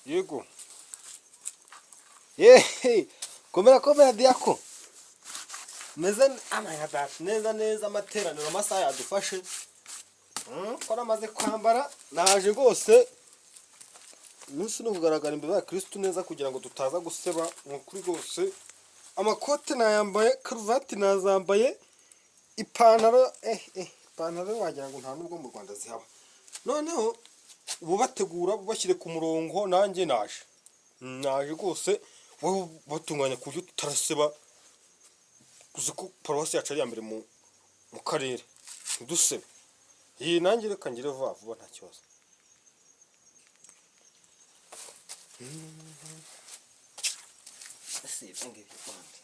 Yego. Yeee komera Diako. Meze neza amateraniro amasaha yadufashe. Ko namaze kwambara naje rwose. Umunsi no kugaragara imbere ya Kristo neza kugira ngo tutaza guseba kuri rwose. Amakote nayambaye, karuvati nazambaye, ipantaro ipantaro wagira ngo nta nubwo mu Rwanda zihaba. Noneho ubu bategura bashyire ku murongo nanjye naje rwose batunganya ku buryo tutaraseba uziko paruwasi yacu ari ya mbere mu karere dusebe. Iyi nanjye reka ngire vuba nta kibazo. Ese ngiye kwandi